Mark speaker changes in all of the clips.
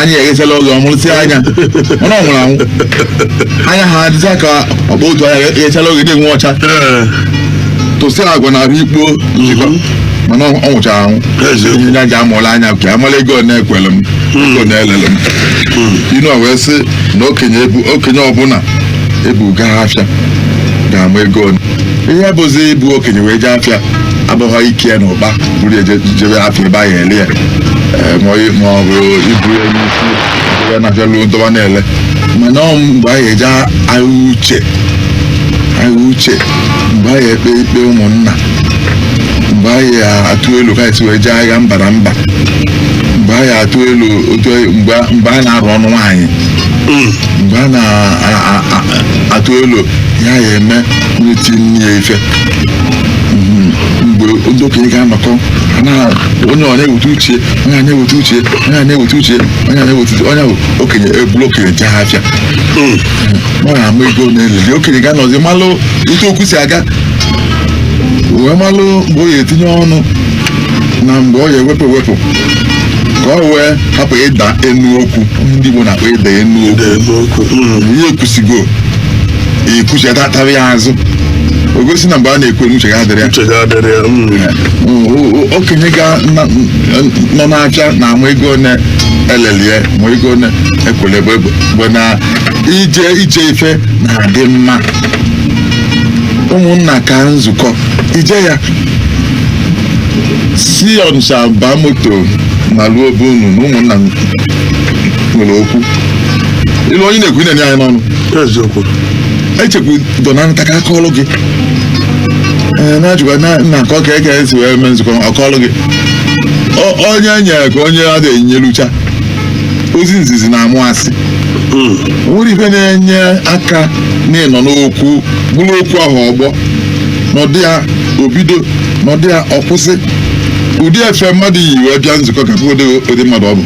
Speaker 1: anyị eghesala oge ọmụrụsị anya mana ọ nwụrụ anwụ anya ha adịza ka ọkpa otu anya eghechala oge dị nwe ọcha tụsị agwa na ahụ ikpo nzikọ mana ọ nwụchara anwụ ihe ya ji amụọla anya ka amala ego na-ekwere m ego na-elele m inu wee sị na okenye ọbụla ebuga afịa ga-ama ego ihe bụzi ịbụ okenye wee jee afịa abụghị ike ya na ụkpa buru jebe afịa ebe ahụ ele ya ma ọ bụ ibu ya n'isi ebe na-afịa lụọ ndọba na-ele mana mgbe anyị eje agha uche mgbe anyị ekpe ikpe ụmụnna mgbe anyị atụ elu ka esi wee jee agha mba na mba mgbe anyị atụ elu mgbe a na-arụ ọnụ nwaanyị mgbe a na-atụ elu ya ya eme n'eti nne ya ife mgbe ndị okenye ga-anọkọ onye ọ na-eweta uche onye a na-eweta uche onye a na-eweta uche onye a na-eweta uche onye okenye ebulu okenye jee afịa ọ na-ama ego na-elele okenye ga-anọzi malụ ite okwu si aga wee malụ mgbe ọ ya etinye ọnụ na mgbe ọ ya ewepụ ka ọ wee hapụ ịda enu okwu ndị Igbo na-akpọ ịda enu okwu ihe ekwusigo ekwuchiatara ya azụ o gosi na mgbe a na-ekwe n'uche ga-adịrị ya okenye nọ n'afịa na-ama ego na-elelie ma ego na-ekwele bụ na ije ife na-adị mma ụmụnna ka nzukọ ije ya si Ọnịsha baa moto ma ruo ebe unu na ụmụnna nwere okwu ilu onye na-ekwu na-enye anyị n'ọnụ echekwu dọna nta ka aka ọlụ gị na-ajụkwa na ka ọ ka eke esi wee mee nzukọ ọka ọlụ gị onye nyere ka onye a na-enyelucha ozi nzizi na-amụ asị nwere ife na-enye aka n'ịnọ n'okwu bụrụ okwu ahụ ọgbọ n'ọdị ya obido n'ọdị ya ọkwụsị ụdị efe mmadụ yi wee bịa nzukọ ka ụdị mmadụ ọ bụ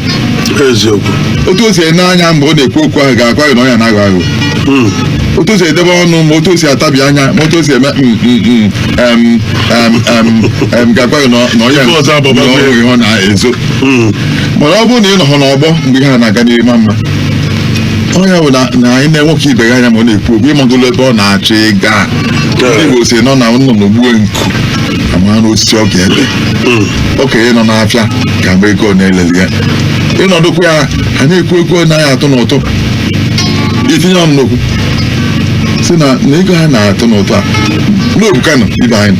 Speaker 2: eziokwu
Speaker 1: otu o si n'anya mgbe ọ na-ekwu okwu ahụ ga-akwa na ọnya na-aghọ aghụghọ otu o si edebe ọnụ ma otu o si atabi anya ma otu o si eme ga-akwa na ọnya ihe ọ na-ezo mana ọ bụrụ na ị nọhọ n'ọgbọ mgbe ihe ha na-aga n'ime mma ọnya bụ na anyị na-enwoke ibe ya anya ma ọ na-ekwu okwu ịmagolo ebe ọ na-achọ ịga ndị Igbo si nọ na nnọ n'ogbuo nku ama n'osisi ọ ga-ebe okenye nọ n'afịa ga-agba ego na-elele ya ịnọdụkwa ya ha na-ekwu ego naghị atụ n'ụtụ itinye ọnụ n'okwu si na ego ha na-atụ n'ụtụ a n'obuka nọ ibe anyị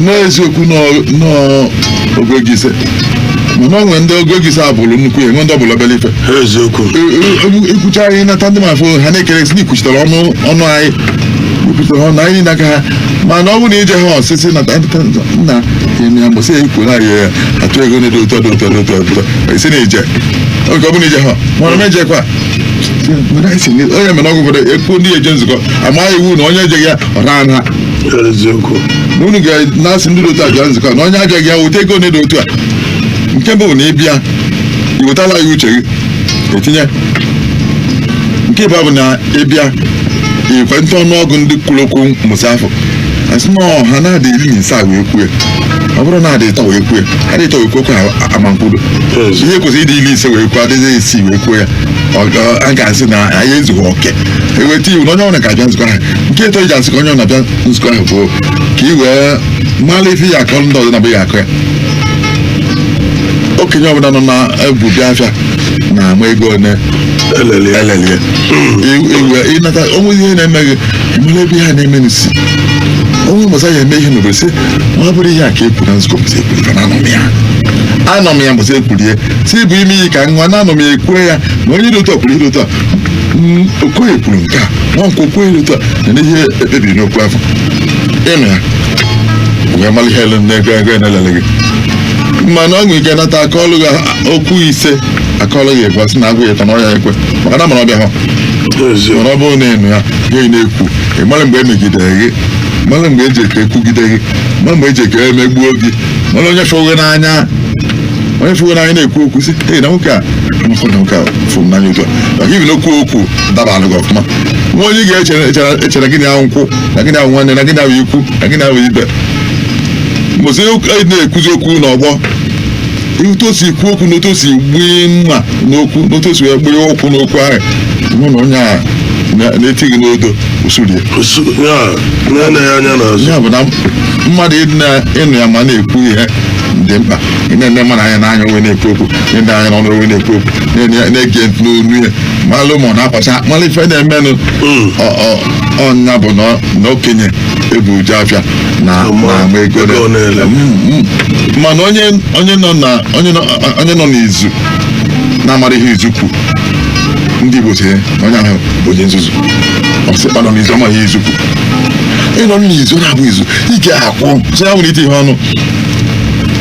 Speaker 1: n'eziokwu n'ogwego ise mana ọ nwere ndị ogwego ise abụrụ nnukwu ya nwe ndị ọbụla obere ife
Speaker 2: eziokwu
Speaker 1: ikwucha anyị nata ndị mafụ ha na-ekere si na ikwuchitere ọnụ anyị ikwuchitere ọnụ anyị n'aka ha mana ọ bụrụ na ije ha ọsịsị na eme ya mgbụsị ya ikwu na ya atụ ego na-edo ụtọ isi na-eje oge ọ bụrụ na ije ha mara m ejekwa onye mere ọgwụ ụfọdụ ekwu ndị eje nzukọ amaghị iwu na onye ejeghị ya ọra ha na unu ga-na-asị ndị otu a bịa nzukọ na onye abịaghị ya weta ego na-edo otu a nke bụ na ịbịa iwetala ya uche gị etinye nke ịbụ bụ na ịbịa ekwentị ọnụọgụ ndị kwuru okwu mụsa afọ asị na ọha na-adị 17 wee kwue ọ bụrụ na adị 3 wee kwue adị 3 wee kwekwe amankwudo ihe kwesịrị ịdị 15 wee kwue adịghị 6 wee kwue ya a ga-asị na anyị ezughị oke eweta iwu na onye ọbụla ga-abịa nzukọ ahụ nke ịtọ iji asị ka onye ọbụla bịa nzukọ ahụ bụ ka ị wee mara ife ya akọ ndị ọzọ na-abụghị akọ ya okenye ọbụla nọ na-ebu bịa afịa na-ama ego elelie ịnata onwe ihe na-eme gị emere ebe ha na-eme n'isi onwe mbọsa ya eme ihe n'obodo sị ma ọ bụrụ ihe a ka ekwuru na nzukọ mbọsa ekwuru na anọ m ya mbọsa ekwurie si bụ ime iyi ka nwa na anọ m ya ekwue ya na onye dị ụtọ kwuru ihe ụtọ okoye kwuru nke a nwa nkwa okoye dị ụtọ na ihe ekpebiri n'okwu afọ ịnụ ya wee mara ihe ego na-elele gị mana ọ nwere ike nata akọọlụ gị okwu ise akọọlụ gị ekwe sị na agwụ ya ịtọ na ọya ekwe maka na mara ọbịa ha mana ọ bụrụ na ịnụ ya gị na-ekwu ị mara mgbe emegidere gị mara mgbe eji eke ekwugide gị mara mgbe eji eke emegbuo gị mara onye fụrụ n'anya na-ekwu okwu sị na nwoke a fụ m n'anya otu a maka ibi n'okwu okwu dabalụ gị ọfụma nwa onye ga-echere gị na nkwụ na gị na nwanne na gị na ikwu na gị na ibe mbọsị na-ekwuzi okwu n'ọgbọ otu o si ekwu okwu na otu o si gbue mma n'okwu na otu o si wee gbue ụkwụ n'okwu ahụ hụ na onye a na-etighị n'odo usulie ya bụ na mmadụ ịnụ ya ma na-ekwu ihe dị mkpa ị na-ene mmadụ anya n'anya onwe na-ekwu okwu ndị anya n'ọnụ onwe na-ekwu okwu na-ege ntị n'onu ihe malụ ma ọ na-akpacha malụ ife na-emenụ ọnya bụ na okenye ebu uju afịa na ama ego mana onye nọ n'izu na-amara ihe izu kwu ndị Igbo si onye ahụ bụ onye nzuzu ọ nọ n'izu amaghị izu kwu ịnọ n'izu na-abụ izu ike akwụ so ya nwere ite ihe ọnụ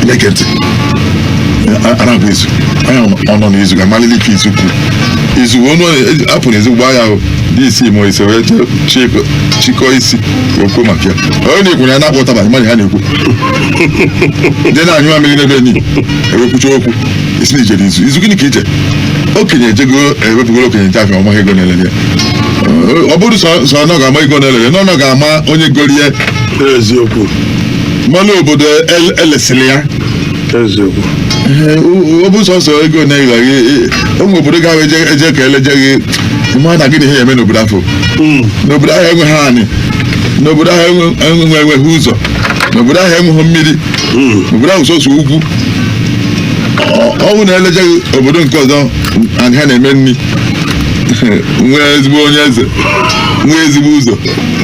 Speaker 1: na-ege ntị arabụ izu onye ọ nọ n'izu ga-amalili ike izu kwu izu onu apụ n'ezi gba ya dị isi ma ise wee chịkọ isi okwu maka ya onye na-ekwu ya na-akpọ ụtaba mmadụ ha na-ekwu ndị na-anyụ amịrị n'ebe ni ewekwucha okwu isi na ijere izu gịnị ka ije okenye ejego ewepụgoro okenye nche afịa ọmaghị ego na-elele ya ọ bụrụ sọ na ọ ga-ama ego na-elele na ọ ga-ama onye gorie
Speaker 2: eziokwu
Speaker 1: mmanụ obodo elesịrị ya
Speaker 2: eziokwu
Speaker 1: ọ bụ sọsọ ego na-eghaghị ụmụ obodo ga eje ka elejeghị ma na gịnị ihe eme n'obodo afọ n'obodo ahụ enweghị anị n'obodo ahụ enweghị ụzọ n'obodo ahụ enweghị mmiri n'obodo ahụ sọsọ ugwu ọnwụ na-elejeghị obodo nke ọzọ anyị ha na-eme nri nwee ezigbo onye eze nwee ezigbo ụzọ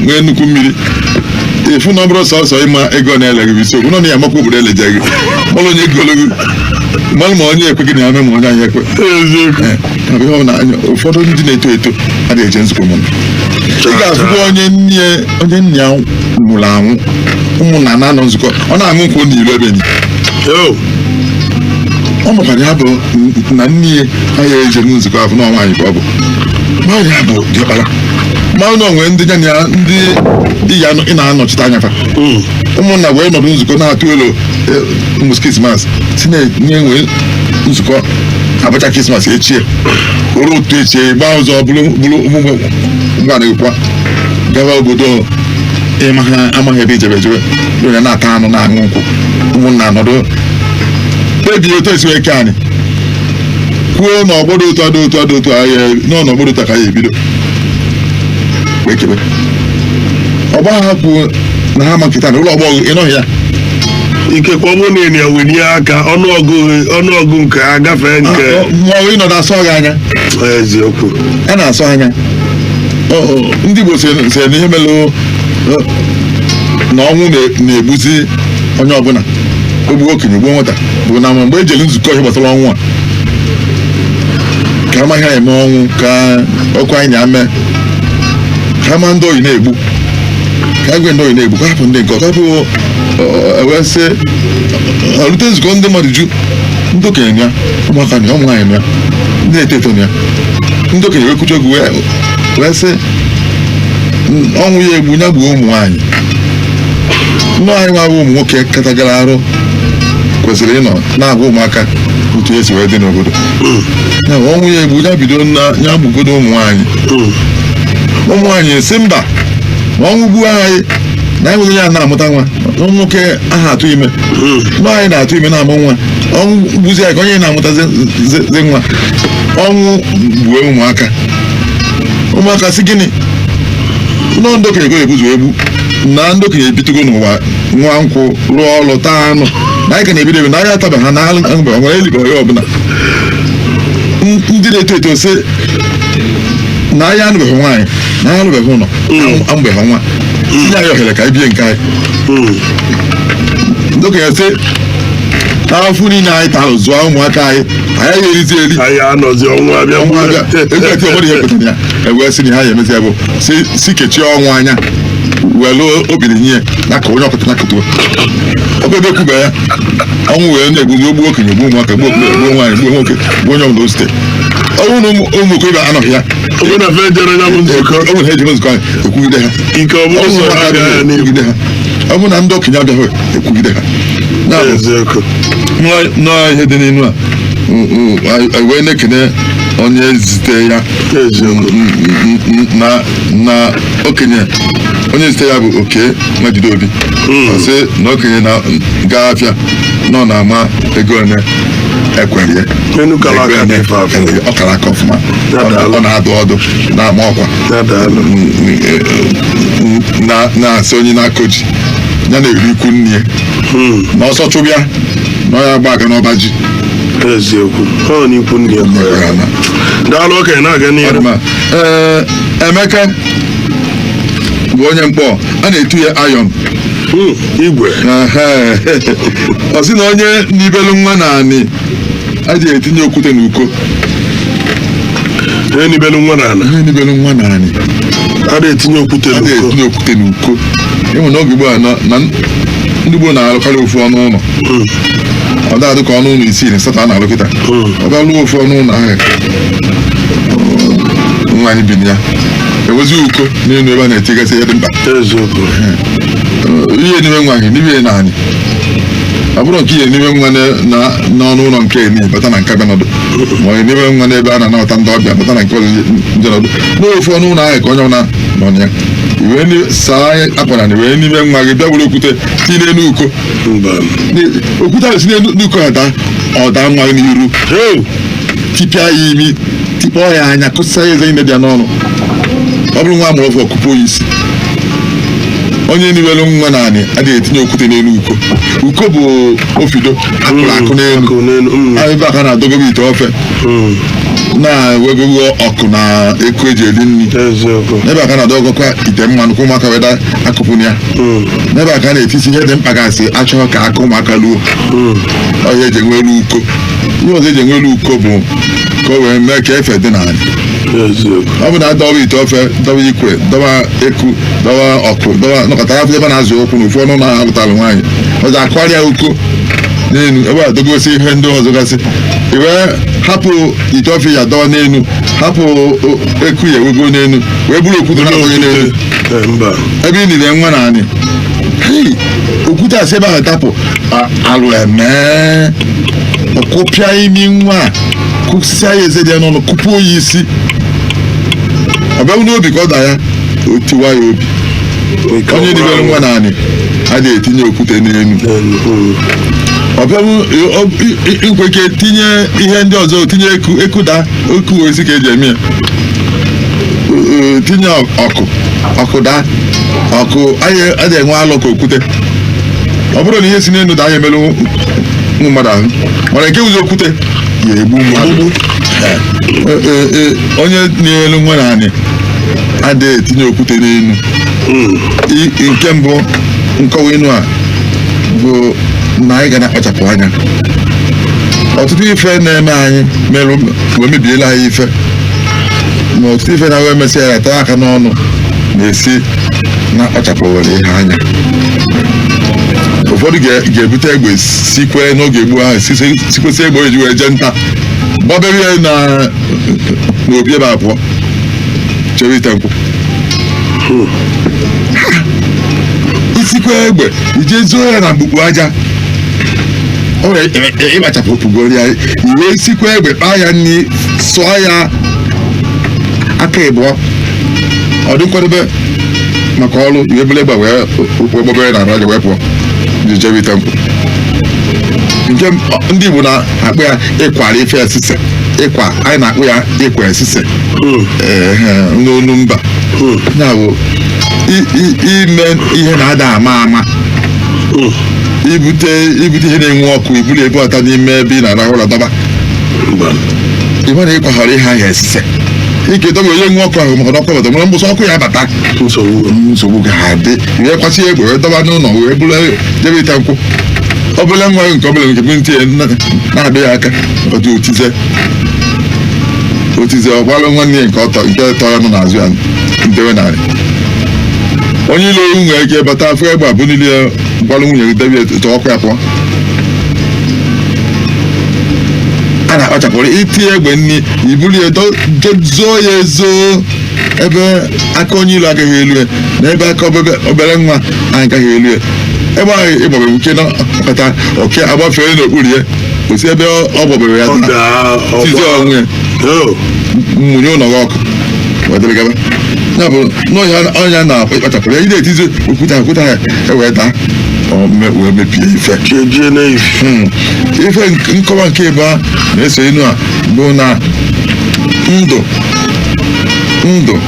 Speaker 1: nwee nnukwu mmiri efu na ọ bụrụ sọsọ ịma ego na-eleghị bụ isiokwu nọ na ya amakwa obodo elejeghị mmalụ onye egologo mmalụ ma onye ekwe gị na ame ma onye anyị ekwe ụfọdụ ndị na-eto eto adịghị eje nzukọ ụmụnna ị ga-afụkwa onye nne ya nwụrụ anwụ ụmụnna na-anọ nzukọ ọ na-aṅụ nkwụ n'ilu ebe ni ọ makwara ya bụ na nne ya anaghị eje nzukọ afọ na nwaanyị ka ọ bụ nwaanyị ya bụ diọkpara mmanụ na onwe ndị ya ndị di ya ị na-anọchite anya fa ụmụnna wee nọdụ nzukọ na-atụ elu mbụs krismas si na-enye nwee nzukọ abacha krismas echie oru otu echie gbaa ụzọ bụrụ ngwanekwa gawa obodo amaghị ebe ijebe ejebe onye na-ata anụ na-aṅụ nkwụ ụmụnna nọdụ kpebie otu esi eke anyị kwuo na ọgbọdọ otu ahịa n'ọnụ ọgbọdọ otu ka ya ebido wee kebe ọgba ha kwuo na ha makịta na ụlọ ọgbọghọ ịnọghị ya
Speaker 2: ikekwe ọ bụrụ na ya welie aka ọnụọgụ nke ha gafee nke
Speaker 1: maọbụ ịnọdụ asọ gị anya
Speaker 2: eziokwu
Speaker 1: a na-asọ anya ndị Igbo si na ihe melụ na ọnwụ na-egbuzi onye ọbụla ogbu okenye gbuo nwata bụ na mgbe ejelu nzukọ ihe gbasara ọnwụ a ka amaghị eme ọnwụ ka ọkụ anyị na-ame ka ama ndị oyi na-egbu ka agwe ndị oyi na-egbu ka hapụ ndị nke ọka bụ wee sị ọrute nzukọ ndị mmadụ ju ndị okenye ya ụmụaka na ụmụ nwaanyị ya ndị na-eto eto ya ndị okenye wee kwucha ogwu wee sị ọnwụ ya egbu ya gbuo ụmụ nwaanyị nne anyị nwa bụ ụmụ nwoke katagara arụ kwesịrị ịnọ na-agwa ụmụaka otu esi wee dị n'obodo ya ọnwụ ya egbu ya bido ya gbugodo ụmụ nwaanyị ụmụ nwaanyị si mba ma ọnwụ gbuo anyị na enweghị ya na-amụta nwa nwoke aha atụ ime nwaanyị na-atụ ime na-amụ nwa ọnwụ gbuzi ya ka onye na-amụtazi nwa ọnwụ gbuo ụmụaka si gịnị nọ ndị okenye ebuzu egbu na ndị okenye ebitugo n'ụwa nwa nkwụ rụọ ọrụ taa anụ na anyị ka na-ebido ebe na ahịa ataba ha na mgbe ọ nwere eligo ya ọbụla ndị na-eto eto sị na ahịa anụbeghị nwaanyị na ahịa anụbeghị ụlọ amụbeghị nwa tinye anyị ohere ka anyị bie nke anyị ndị okenye sị afọ niile anyị tara zụọ ụmụaka anyị ga-erizi eri ego eti ọmọdụ ihe pụtara ya ewee sị na ha ya emezi ya bụ si kechie ọnwụ anya welu obiri nye n'aka onye ọkụta nakụtuo ọkụ ebe kwube ya ọnwụ wee na-egbuzi ogbu okenye gbuo ụmụaka gbuo nwaanyị gbuo nwoke gbuo onye ọbụla osite ọnwụ na ụmụ okorobịa anọghị ya o nwere ha eji nzukọ anyị ekwugide ha ọ bụ na ndị okenye abịaghị ekwugide ha nọọ ihe dị n'inu a wee na-ekene onye zite ya na okenye onye zite ya bụ oke Majide Obi sị na okenye na gaa afịa nọ na ama ego one ekwere ya
Speaker 2: enu kala aka dị ife afọ
Speaker 1: ọ kara aka ọfụma ọ na-adụ ọdụ na-ama ọkwa na-asị onye na-akọji ya na-eri ikwu nne ya na ọsọ chụbịa na ọ ya gba aka n'ọba ji
Speaker 2: eziokwu ọ na ikwu nne ya daalụ okenye na-aga n'ihu.
Speaker 1: Emeka bụ onye mkpọ a na-etu ya ayọn
Speaker 2: igwe
Speaker 1: ọ sị na onye n'ibelu nwa na anị adịghị etinye okwute n'uko.
Speaker 2: onye n'ibelu nwa na anị
Speaker 1: adịghị etinye okwute n'uko. ịnwe na oge gboo na ndị gboo na-alụkarị ofu ọnụ ụlọ ọ da-adị ka ọnụ ụlọ isii na asatọ a na-alụ kịta ọ ga-alụ ofu ọnụ ụlọ ahụ nwaanyị bi na ya ewezi uko n'elu ebe a na-etigasị ihe dị mkpa ihe n'ime nwaanyị n'ibe na anyị ọ bụrụ nke ihe n'ime nwa n'ọnụ ụlọ nke eni bata na nke benọdụ ma ọ n'ime nwa n'ebe a na-anabata ndị ọbịa bata na nke ọzọ ndị nọdụ n'ofu ọnụ ụlọ ahụ ka onye ọbụla nọ na ya iwe saa akwara na iwe n'ime nwa gị bịa were okwute tinye n'elu uko okwute ahụ si n'elu uko ọ daa nwa gị n'iru tipịa ya imi tikpọọ ya anya kụsịa ya eze ime dị ya n'ọnụ. ọ bụrụ nwa amụrụ ọfụ ọkụpụ isi onye niwelu nwa na anị adịghị etinye okwute n'elu uko bụ ofido akụrụ akụ n'elu ebe aka na-adogobe ite ofe na-ewegoro ọkụ na eku eji eri nri n'ebe aka na-adọgọkwa ite mmanụ ka ụmụaka weda akụpụ ya n'ebe aka na-etisi ihe dị mkpa gasị achọghị ka aka ụmụaka luo ọhịa eji enwelu uko. ihe ọzọ eji enwelu uko bụ ka o wee mee ka efe dị n'ala. ọ bụ na adọba ite ofe dọba ikwe dọba eku dọba ọkụ dọba nọkọtara afọ ebe na-azụ ụkwụ na ofu ọnụ na-alụtara nwaanyị ọzọ akwarịa uko n'elu ebe a dogosi ihe ndị ọzọ gasị iwe hapụ ite ofe ya dọwa n'elu hapụ eku ya ewego n'elu wee bụrụ okwute na-akpọghị n'elu ebe ị nire nwa na anị okwute asị ebe ahụ tapụ alụ emee ọkụpịa imi nwa kụsịa ya eze dị ya n'ọnụ kụpụo ya isi ọ bịaghị n'obi ka ọ da ya o tiwa ya obi. onye dibere nwa na anị adịghị etinye okwute n'elu. ọ bịaghị nkwe ike tinye ihe ndị ọzọ tinye eku wee si ka eji eme ya tinye ọkụ daa ọkụ adịghị enwe alụ ka okwute. ọ bụrụ na ihe si n'elu daa ya emelụ ụmụ mmadụ ahụ mana nke ụzọ okwute ya egbu mmadụ. onye na-elu nwa na anị adịghị etinye okwute n'elu. nke mbụ nkọwa inu a bụ na anyị ga na-akpachapụ anya. ọtụtụ ife na-eme anyị merụ wee mebiela anyị ife ma ọtụtụ ife na wee mesịa ya taa aka n'ọnụ na-esi na-akpachapụwara ihe anya. ụfọdụ ga-ebute egbe sikwe n'oge gboo ahụ sikwesị egbe eji wee jee nta gbabere ya n'obi ebe abụọ chere ite nkwụ isikwe egbe ije zuo ya na mkpukpu aja o wee ịkpachapụgoro ya iwe sikwe egbe kpaa ya nri sụọ ya aka ịbụọ ọ dị nkwadebe maka ọrụ iwe bụrụ egbe wee gbabere na aja wee pụọ jere ite nkwụ. nke ndị Igbo na-akpụ ya ịkwara ife esise ịkwa anyị na-akpụ ya ịkwa esise n'onu mba ya bụ ime ihe na-ada ama ibute ihe na-enwe ọkụ iburu ebe ọta n'ime ebe ị na-arahụ ụra dọba ịma na ịkwaghara ihe ahụ esise ike dobe onye nwe ọkụ ahụ maka na ọkụ bata nwere mgbụsị ọkụ ya bata nsogbu ga-adị wee kwasị egbe wee dọba n'ụlọ wee bụrụ jebe ite nkwụ. obele nwa nke obele nke ntị na-adị ya aka otu otize ọgbalụ nwanne ya nke tọ ya nọ n'azụ ya ndewe narị. onye ile oru nwere ike bata afọ egbe abụ niile gbalụ nwunye gị debe etu ọkụ ya pụọ. a na-akpachapụrụ itinye egbe nri iburu ya zoo ya ezo ebe aka onye ilu agaghị elu ya na ebe aka obere nwa anyị agaghị elu ya. ebe ahụ ịgbabe nke na ọkata oke agbafere n'okpuru ya osi ebe ọ gbabere ya tizie onwe ya mmunye ụlọ gị ọkụ wedere gaba. ya bụ n'ọhịa ọnya na-akpachapụrụ ya ị na-etizi okwute ya ewee daa wee mebie ife
Speaker 2: chejie n'ife
Speaker 1: ife nkọwa nke ebe a na-eso enu a bụ na ndụ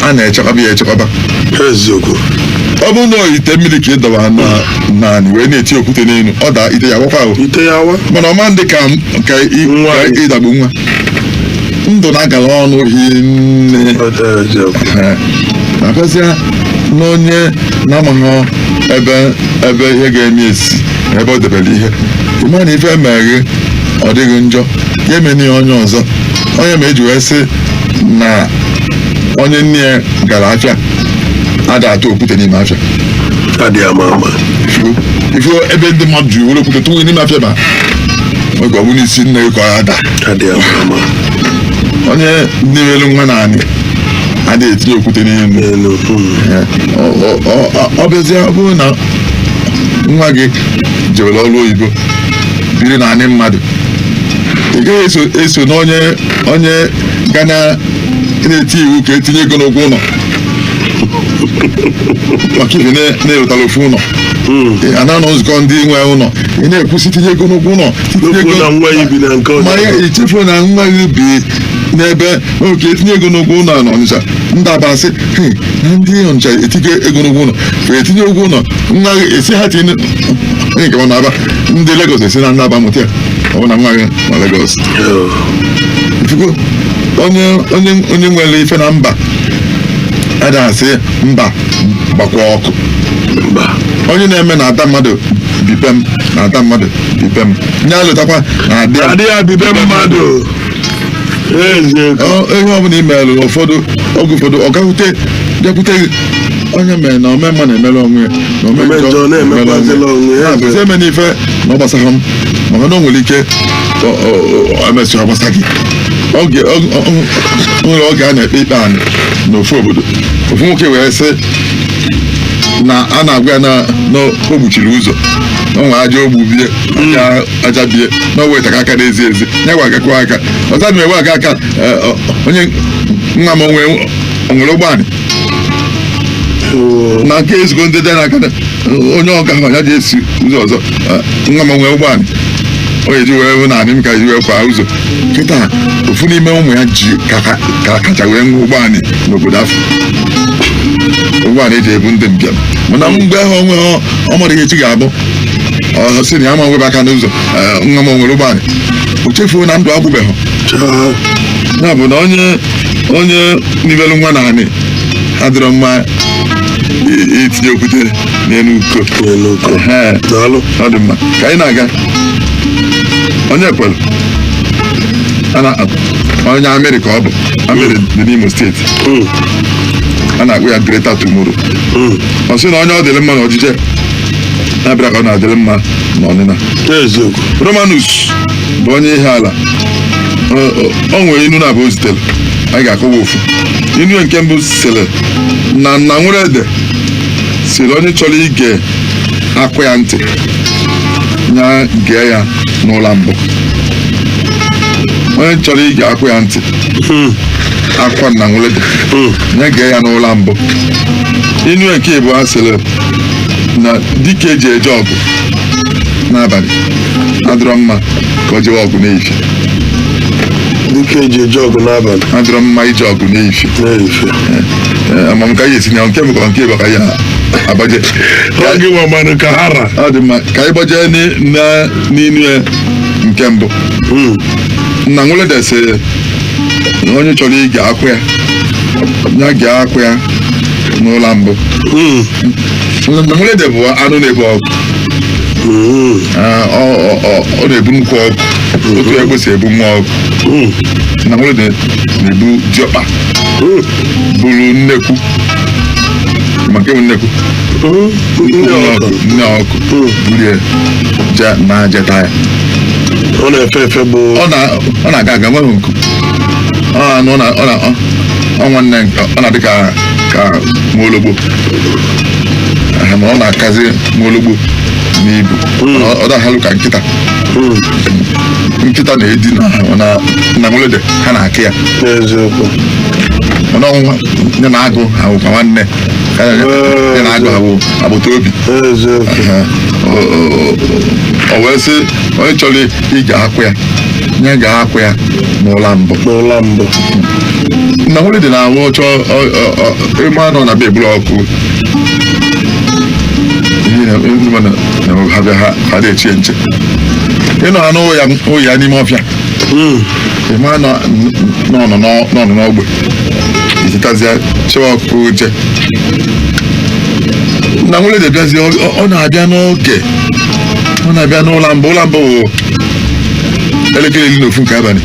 Speaker 1: a na-echekwaba ya echekwaba
Speaker 2: eziokwu
Speaker 1: ọ bụrụ na ite mmiri ka ị dọba naanị wee na-eti okwute n'elu ọ daa ite ya wakwa ahụ
Speaker 2: ite ya awa
Speaker 1: mana ọma ndị ka ịdagbu nwa ndụ na-agala ọnụ hinne na-abịazịa n'onye na-amaghị ebe ihe ga-eme esi ebe ọ debere ihe ịma na ife emeghe ọ dịghị njọ ya emena ya onye ọzọ onye ma eji wee sị na onye nne ya gara afịa ada atụ okwute n'ime afịa
Speaker 2: adị ama ama
Speaker 1: ifu ebe ndị mmadụ juru were okwute tụnye n'ime afịa ma oge ọ bụ n'isi nne gị ka ọ ada
Speaker 2: adị ama ama
Speaker 1: onye na-ewelu nwa naanị adịghị etinye okwute n'elu ọ bịazie ọ bụrụ na nwa gị jewere ọrụ oyibo biri naanị mmadụ ị gaghị eso na onye ga na-eti iwu ka etinye ego n'ụgwọ ụlọ maka ife na-erutara ofu ụlọ a na-anọ nzukọ ndị nwe ụlọ ị na-ekwusi tinye ego n'ụgwọ ụlọ ma ichefu na nwa gị bi n'ebe oke etinye ego n'ụgwọ ụlọ n'Ọnịcha ndị Aba sị na ndị Ọnịcha etinye ego n'ụgwọ ụlọ wee tinye ụgwọ ụlọ nwa gị esi ha tinye onye nke ọ na-aba ndị Lagos esi na Aba mụta ya ọ bụ na nwa gị na Lagos ifugo onye nwere ife na mba adasị mba gbakwa ọkụ onye na-eme na ada mmadụ bipem na ada mmadụ bipem nye alụtakwa na adị
Speaker 2: ya bibe mmadụ
Speaker 1: ihe ọbụla imeelụ ụfọdụ oge ụfọdụ ọ gaghute bịakwute onye mere na omemma na-emere onwe ya na omejọ na-emekwazila onwe ya bụzi eme n'ife na ọ gbasara m maka na o nwere ike emesịa gbasa gị nwere oge a na-ekpe ikpe anị n'ofu obodo ofu nwoke wee sị na a na-agwa ya na o gbuchiri ụzọ na onwe aja ogbu bie aja bie na o wetara aka n'ezi ezi ya gwa agakwa aka ọza na ewe aga aka onye nwa m onwere ụgbọanị na nke ezigbo ndị dị n'aka onye ọga ahụ ya ji esi ụzọ ọzọ nwa m onwere ụgbọanị onye ji wee hụ na anị m ka ji wee kwa ụzọ kịta ofu n'ime ụmụ ya ji kacha wee nwee ụgbọanị n'obodo afọ ụgbọala eji ebu ndị mbịam mana mgbe ahụ onwe ọmụrụ ihe echi ga-abụ ọ sị na ya ma nwebe aka n'ụzọ nwa m nwere ụgbọala o chefuo na ndụ agwụbeghị ya bụ na onye nivelu nwa na anị adịrọ mma itinye okwute n'elu uko ọ dị mma ka anyị na-aga onye kwere onye Amerịka ọ bụ Amerịka dị n'Imo steeti a na-akpụ ya Greta Tomorrow ọ sị na onye ọ dịrị mma n'ọjije na-abịara ka ọ na-adịrị mma n'ọnịna Romanus bụ onye ihe ala o nwere inu na abụ o zitere anyị ga-akọwa ofu inu nke mbụ sịrị na nna nwere ede sịrị onye chọrọ ige akwa ya ntị ya gee ya n'ụlọ mbụ onye chọrọ ige akwa ya ntị akwa nna nwere ede ya gee ya n'ụlọ mbụ inu nke ịbụ a sịrị na dike eji eje ọgụ n'abalị adịrọ mma ka o jewe ọgụ n'ehife
Speaker 2: dike eji eje ọgụ n'abalị
Speaker 1: adịrọ mma ije ọgụ n'ehife ama m ka anyị esi na nke bụ nke bụ ka ya agbaje
Speaker 2: gị nwamanụ ka hara
Speaker 1: ọ dị mma ka anyị gbajee n'inu ya nke mbụ nna nwelede sị onye chọrọ ige akwa ya gee akwa ya n'ụlọ mbụ nna nwelede bụ anụ na-ebu ọgụ ọ na-ebu nnukwu ọgụ otu egbe si ebu nwa ọgụ nna nwelede na-ebu diọkpa bụrụ nnekwu ma nke bụ nnekwu nne ọkụ bulie na-ajeta ya
Speaker 2: ọ na-efe efe bụ
Speaker 1: ọ na-aga aga nweghị nku nwanne ọ na-adị ka nwaologbo ma ọ na-akazi nwaologbo n'ibu ọ dahalụ ka nkịta nkịta na-edi na nwelede ha na-akị ya mana ọnwa nye na-agụ ahụkwa nwanne nye na-agụ ahụ agbata obi o wee sị onye chọrọ ige akwụ ya nye ga-akwụ ya n'ụla mbụ na nwere dị na ahụ ọchọ ịma nọ na be eburu ọkụ ha na-echi nche ịnọ ha n'ụlọ ya n'ime ọfịa ịma nọ n'ogbe itetazie chewa ọkụ je na nwere dị bịazie ọ na-abịa n'oge ọ na-abịa n'ụlọ mbụ bụ elekere 11 nke abalị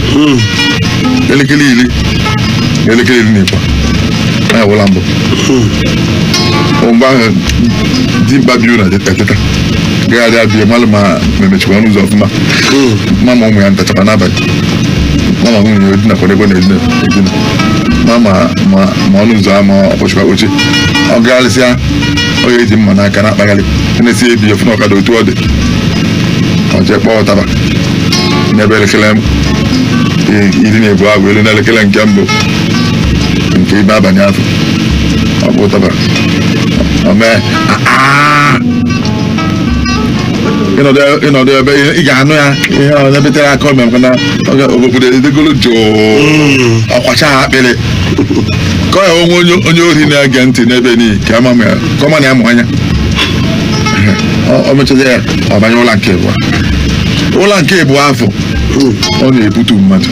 Speaker 1: elekere 10 na elekere 12 na ụlọ mbụ mgbe ahụ dimkpa biri na teta gaghadị abịa malụ ma emechikwa ọnụ ụzọ ọfụma mama ụmụ ya ntachakwa n'abalị mama nwunye ya odinakwa ebe na-edina ma ọnụ ụzọ ama ọkpọchikwa oche ọ gagharịsịa onye eji mma n'aka na-akpagharị na-esi ebi efu na ọkada otu ọ dị ọ jee kpọọ ụtaba n'ebe elekere 12 ahụ elu n'elekere nke mbụ nke ime abalị afọ ọ bụ ụtaba o mee ịnọdụ ebe ị ga-anụ ya ihe ọ na-ebetere aka ome maka na obodo edegolo jụụ ọkwacha ha akpịrị ka ọ ya onye ori na-ege ntị n'ebe niile ka ọma na ya mụ anya o mechazi ya ọ banye ụlọ nke ịbụọ afọ ọ na-ebutu mmadụ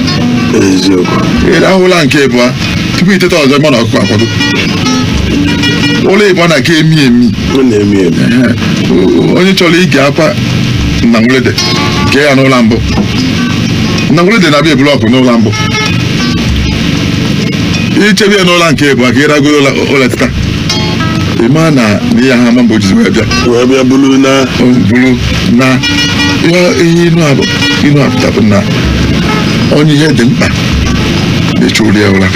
Speaker 1: ịrahụ ụlọ nke ịbụọ tupu iteta ọzọ ime na ọkụkọ akwado ụlọ ịbụọ na-aka emi onye chọrọ ige akwa nna nwulede gee ya n'ụlọ mbụ nna nwulede na-abịa ebulọkụ n'ụlọ mbụ ichebe ya n'ụlọ nke ịbụọ ka ịragoro ụlọ teta ịma na ihe ha ama mgbe o jizi wee bịa bụrụ na ihe inu apụtapụ na onye ihe dị mkpa na-eche uri ya ụra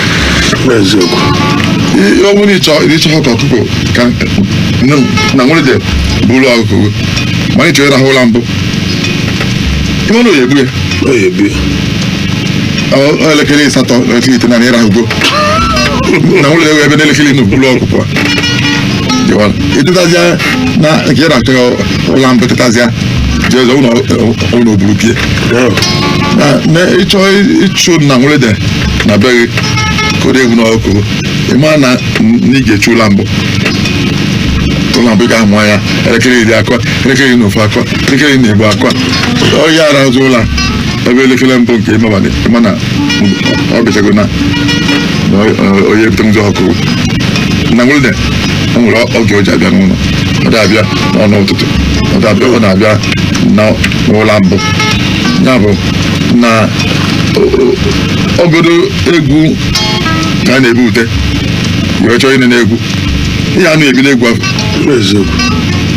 Speaker 1: ọ bụrụ ịchọ ọkụ ọkụkọ ka na nwere bụrụ ọkụkọ ma anyị chọrọ ịrahụ ụla mbụ ịma na oyebu ya elekere 8 elekere 9 na ịrahụgo na nwere ewe ebe n'elekere 9 bụrụ ọkụkọ ịtetazịa na nke ịrahụ ụla mbụ tetazịa jee ụlọ oburu kie na ịchọ ịchụ na nwere na be gị kode egwu n'ọkụ ịma na ị ga-echu ụlọ mbụ ga-amụ anya elekere 10 akọ elekere 11 akọ elekere 12 akọ ọhịa arazụ ụlọ ebe elekere mbụ nke ịmabalị ịma na ọ bịachago na onye ebute ụzọ ọkụ na nwere o nwere oge o ji abịa n'ụlọ ọ na-abịa n'ọnụ ụtụtụ ọ na-abịa n'ụlọ mbụ ya bụ na ogodo egwu ka a na-ebute wee chọọ ịnụ n'egwu ihe a na-ebido egwu afọ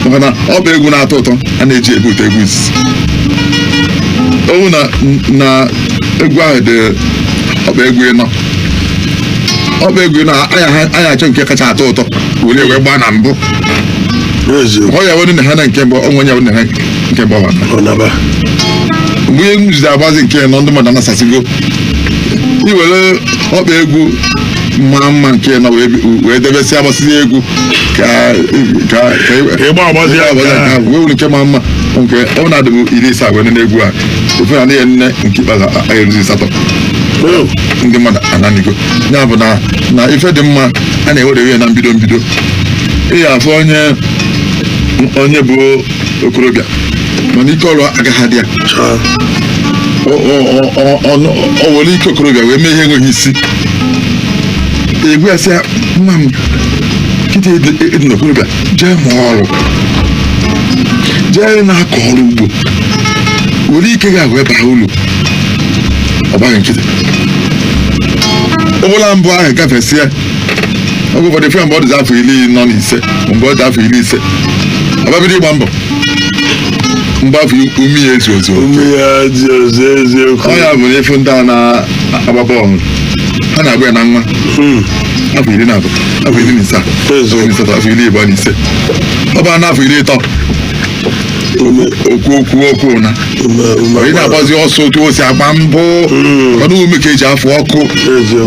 Speaker 1: maka na ọ bụ egwu na-atọ ụtọ a na-eji ebute egwu izizi owu na egwu ahụ dị ọkpa egwu anya achọ nke kacha atọ ụtọ were wee gbaa na mbụ ọ ya were na ha na nke mbụ onwe onye na ha nke mbụ mgbe ihe m jiri agbazi nke nọ ndị mmadụ anasasịgo iwere ọkpa egwu mara mma nke nọ wee debesịa agbasịzi egwu wee were nke mara mma nke ọ na-adịbụ 70 wee nene egwu a ofe na ihe nne nke ikpeazụ eruzi 8 ndị mmadụ ananigo ya bụ na ife dị mma a na-ewere ya na mbido ihe afọ onye bụ okorobịa mana ike ọrụ agaghị adị ya o were ike okorobịa wee mee ihe enweghị isi egwu ya sị ya nwa m kịta ịdị n'okorobịa jee mụọ ọrụ jee na-akọ ọrụ ugbo were ike gị ahụ ebe ha ụlọ ọ gbaghị nkịtị ụgbọla mbụ ahụ gafesịa oge ụfọdụ fe mgbe ọ dịzi afọ 45 mgbe ọ dị afọ 50 ọbabido ịgba mbọ mgbe afọ ume ya ezu ozu ọ ya bụ na efe ndị a na-agba bọọlụ ha na-agba ya na nwa afọ 10 afọ 17 afọ 20 ọ baa n'afọ 13 okwu na onye na-agbazi ọsọ otu o si agba mbụ ọdụ ume ka eji afụ ọkụ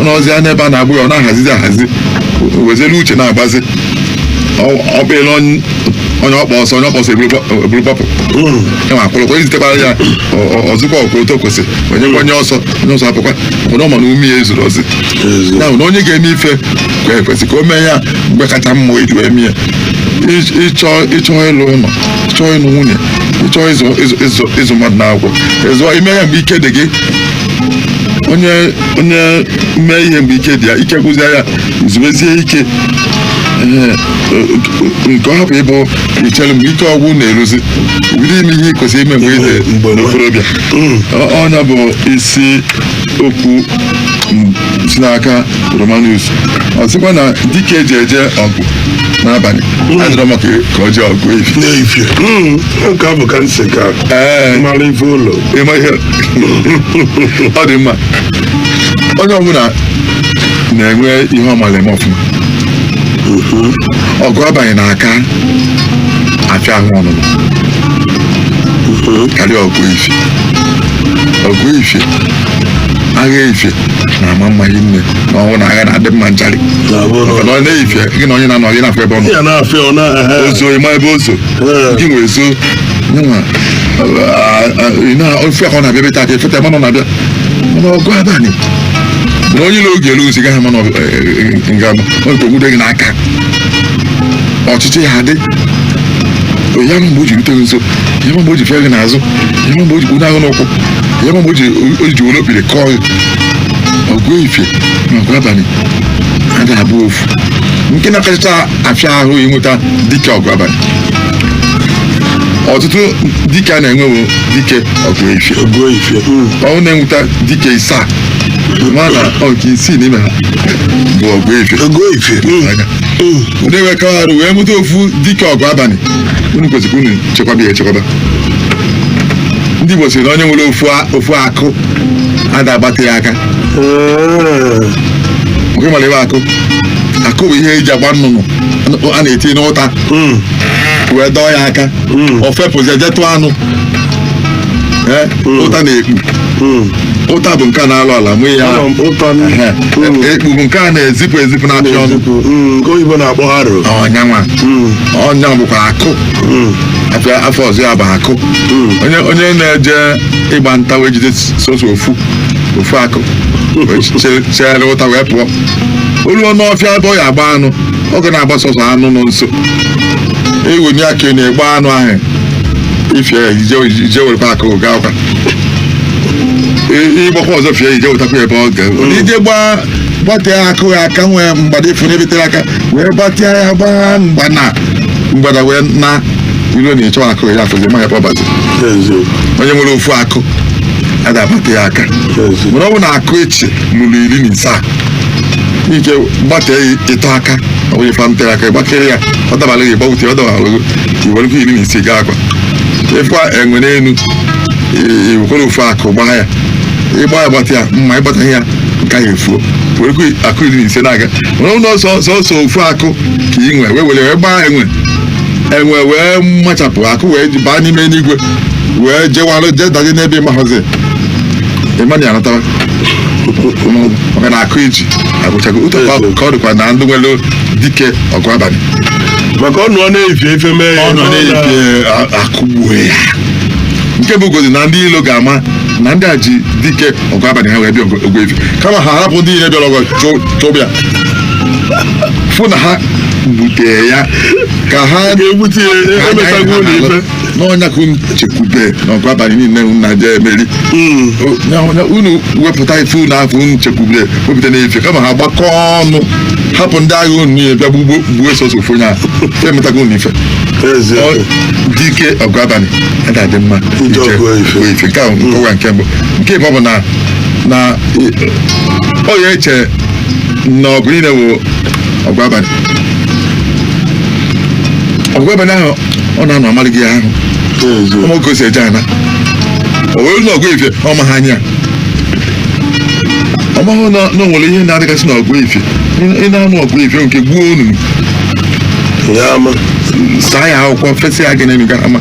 Speaker 1: ọnọzi anya ebe a na-agbụ ya ọ na-ahazizi ahazi wezelu uche na-agbazi ọkpịla onye ọkpọ ọsọ eburu gbapụ enwe akpụrụkwa izitekwara ya ọzụkwa ọkpụrụto kwesị onye ọsọ apụkwa ụdọ ma na ume ya ezuru ozi ya na onye ga-eme ife kwesị ka o mee ya mgbe kacha mma iji wee mee ịchọ ịlụ ụlọ ịchọ ịlụ nwunye ịchọ ịzụ mmadụ n'akwụkwọ ịzụọ ime ya mgbe ike dị gị onye mee ihe mgbe ike dị ya ike gwụzie ya zubezie ike nke ọ hapụ ịbụ ichere mgbe ike ọgwụ na-eruzi bido ime ihe kwesịrị ime mgbe ị dị n'okorobịa ọnya bụ isi okwu si n'aka Romanus ọ sịkwa na dike eji eje ọgụ n'abalị adịrọ maka ka ọ jee ọgụ
Speaker 2: n'efie nke a bụ ka nsị ka mara ife ụlọ
Speaker 1: ịma ihe ọ dị mma onye ọbụla na-enwe ihe ọmala eme ọfụma ọgụ abalị na-aka afịa ahụ ọnụnụ karịa ọgụ ife agha ife na-ama mma nne na ọnwụ na agha na-adị mma njarị maka na ọ na-eyife gị na onye na-anọ gị na-afọ ebe ọ nọ ozo ịma ebe ozo gị nwee zo ofe ahụ na-abịa ebe taa ka efeta ema nọ na-abịa mana ọgụ abalị na onye na oge elu ozi gaghị ama nga ogwude gị n'aka ọchịchị ya adị ya mgbe o ji rute nso ya mgbe o ji fee gị n'azụ ya mgbe o ji kwudo ahụ n'ụkwụ ya mgbe o ji were okpiri kọọ gị ọgụ ife na ọgụ abalị adị abụ ofu nke na-akachacha afịa ahụ ịnweta dike ọgụ abalị ọtụtụ dike a na-enwewo dike ọgụ ife ọ na-enweta dike isaa mana nke isii n'ime ha bụ ọgụ ife ndị wekarụ wee mụta ofu dike ọgụ abalị unu kwesịrị unu chekwaba ya echekwaba ndị Igbo sị na onye nwere ofu akụ ada agbata ya aka nke mara ebe akụ bụ ihe eji agba nnụnụ a na-etinye n'ụta wee dọọ ya aka o fepụzi ejetụ anụ ụta na-ekpu ụta bụ nke a na-alụ ala mụ ya ekpu bụ nke a na-ezipụ na-apịa ọnụ ọnya bụkwa akụ afọ ọzọ ya bụ akụ onye na-eje ịgba nta wee jide soso ofu akụ chegharị ụta wee pụọ olu ọnụ ọfịa ebe ọ ya agba anụ oge na-agba sọsọ anụ nọ nso ewunye aka na-egba anụ ahụ ifie ije werekwa akụ gaa ụka ịgbakwa ọzọ fie ije wetakwa ebe ọ ga ije gbatịa akụ ya aka nwee mgbada ifu n'ebetere aka wee gbatịa ya gbaa mgbada wee na ilo na ịchọ akụ ya afọzi ma ya pọbazi onye nwere ofu akụ ada agbata ya aka mana ọ bụ na akụ echi lụrụ 17 ike gbatịa ịtọ aka onye famtere aka gbakere ya ọ dabara gị gbawute ọ dabara iwerekwa 16 gaa akwa ịfụkwa enwe n'elu iwekwere ofu akụ gbaa ya ịgba ya gbata ya mma ịgbataghị ya nke ahụ efuo werekwa akụ 15 na-aga mana ụlọ sọsọ ofu akụ ka ị nwee wee gbaa enwe wee machapụ akụ wee baa n'ime n'igwe wee jee daje n'ebe ịmahazi ịmana ya natara maka na akụ iji agwụchago ụtọ ka ọ dịkwa na ndị nwere dike ọgụ abalị
Speaker 2: maka ọnụ ọ na-efe efe mee ya
Speaker 1: ọnụ na-efe akụgbuo ya nke bụ gozi na ndị ilo ga-ama na ndị a ji dike ọgụ abalị ha wee bịa ọgụ efe kama ha hapụ ndị niile bịara ọgụ chụbịa fụ na ha butere ya ka ha
Speaker 2: ga-ebute emetago ụlọ ife
Speaker 1: n'ọnya ka unu chekwube n'ọgụ abalị niile unu na-aja emeri unu wepụta ife unu afọ unu chekwube wepụta n'efe kama ha gbakọ ọnụ hapụ ndị agha unu niile bịa gbuo sọsọ ofu onye ahụ emetago unu ife dike ọgụ abalị adadị mma ife nke ahụ nkọwa nke mbụ nke ịbụ bụ na ọ ya eche na ọgụ niile wụ ọgụ abalị ahụ ọ na-anọ amalịghị ya ahụ ụmụoge si eje ana o wee na ọgụ ife ọma ha anya ọmahụ na o nwere ihe na-adịgasị na ọgụ ife ị na-anụ ọgụ ife nke gbuo onunu saa ya akwụkwọ fesa ya gị n'elu ama